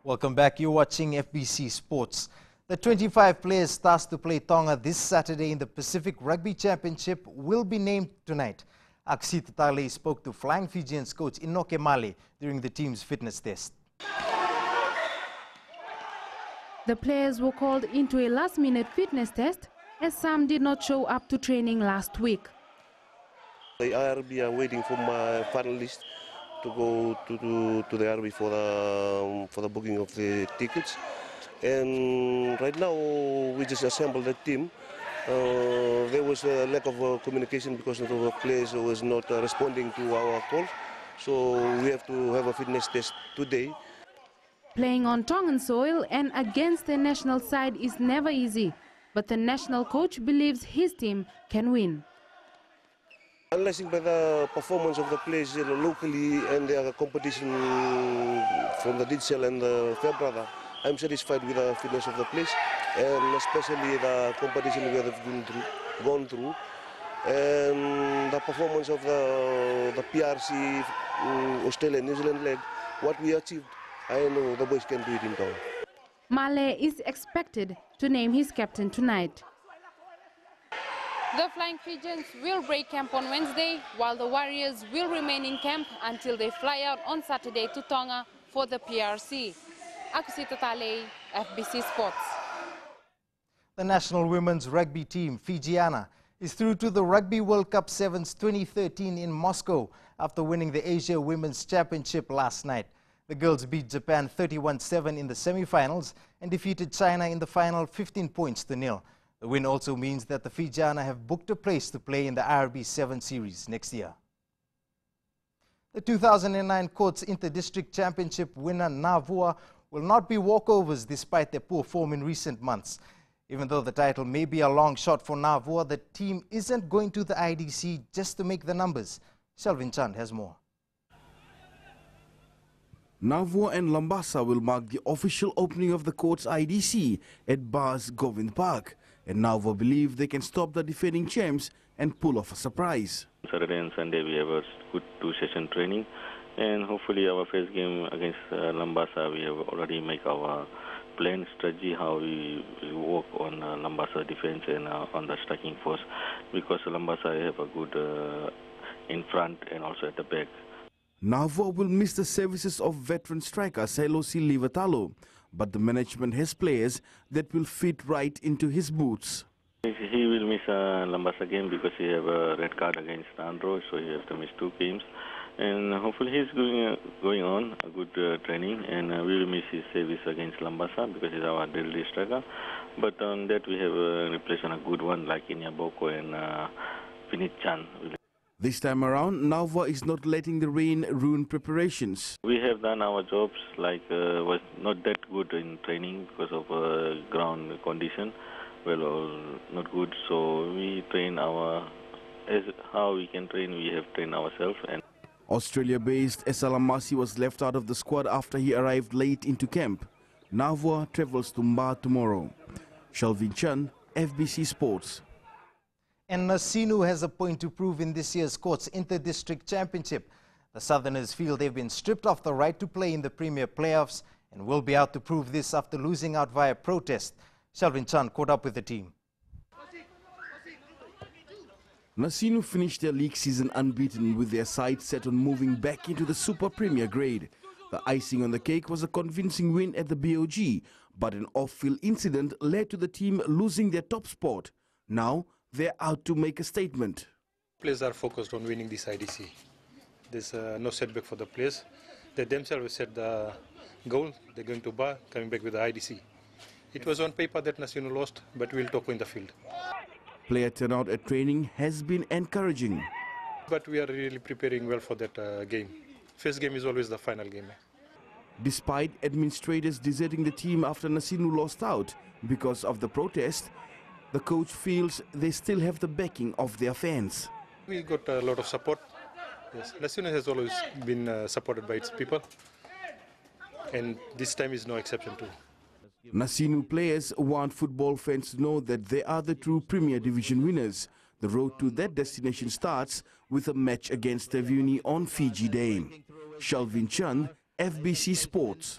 Welcome back. You're watching FBC Sports. The 25 players tasked to play Tonga this Saturday in the Pacific Rugby Championship will be named tonight. Aksita Tale spoke to Flying Fijians coach Inoke Male during the team's fitness test. The players were called into a last-minute fitness test as some did not show up to training last week. The IRB are waiting for my finalist to go to the IRB for the booking of the tickets. And right now we just assembled the team. There was a lack of communication because the players was not responding to our calls. So we have to have a fitness test today. Playing on Tongan soil and against the national side is never easy, but the national coach believes his team can win. Analyzing by the performance of the players locally and their competition from the Didsel and the Fairbrother, I'm satisfied with the fitness of the players and especially the competition we have gone through and the performance of the PRC Australia New Zealand leg. What we achieved, I know the boys can do it in Tonga. Male is expected to name his captain tonight. The Flying Fijians will break camp on Wednesday, while the Warriors will remain in camp until they fly out on Saturday to Tonga for the PRC. Aksita Tale, FBC Sports. The national women's rugby team, Fijiana, is through to the Rugby World Cup Sevens 2013 in Moscow after winning the Asia Women's Championship last night. The girls beat Japan 31-7 in the semi-finals and defeated China in the final 15 points to nil. The win also means that the Fijiana have booked a place to play in the IRB 7 series next year. The 2009 Courts Inter-District Championship winner Navua will not be walkovers despite their poor form in recent months. Even though the title may be a long shot for Navua, the team isn't going to the IDC just to make the numbers. Selvin Chand has more. Navua and Lambasa will mark the official opening of the Courts IDC at Bars Govind Park. And Navua believe they can stop the defending champs and pull off a surprise. Saturday and Sunday we have a good two-session training, and hopefully our first game against Lambasa we have already make our plan strategy how we work on Lambasa defense and on the striking force, because Lambasa have a good in front and also at the back. Navua will miss the services of veteran striker Selosi Livatalo, but the management has players that will fit right into his boots. He will miss a Lambasa game because he have a red card against Andro, so he has to miss 2 games. And hopefully he's going on a good training, and we will miss his service against Lambasa because he's our deadly striker. But on that we have replaced on a good one like Inyaboko and Vinit Chan. This time around, Navua is not letting the rain ruin preparations. We have done our jobs, like was not that good in training because of ground condition. Well, not good. So we train how we can train. We have trained ourselves. And Australia-based Esalamasi was left out of the squad after he arrived late into camp. Navua travels to Mba tomorrow. Selvin Chan, FBC Sports. And Nasinu has a point to prove in this year's Courts Inter-District Championship. The Southerners feel they've been stripped of the right to play in the Premier Playoffs and will be out to prove this after losing out via protest. Selvin Chan caught up with the team. Nasinu finished their league season unbeaten with their side set on moving back into the Super Premier grade. The icing on the cake was a convincing win at the BOG, but an off-field incident led to the team losing their top spot. Now, they're out to make a statement. Players are focused on winning this IDC. There's no setback for the players. They themselves set the goal. They're going to Bar, coming back with the IDC. It was on paper that Nasinu lost, but we'll talk in the field. Player turnout at training has been encouraging. But we are really preparing well for that game. First game is always the final game. Despite administrators deserting the team after Nasinu lost out because of the protest, the coach feels they still have the backing of their fans. We got a lot of support. Yes, Nasinu has always been supported by its people, and this time is no exception too. Nasinu players want football fans to know that they are the true Premier Division winners. The road to that destination starts with a match against Tevuni on Fiji Day. Selvin Chan, FBC Sports.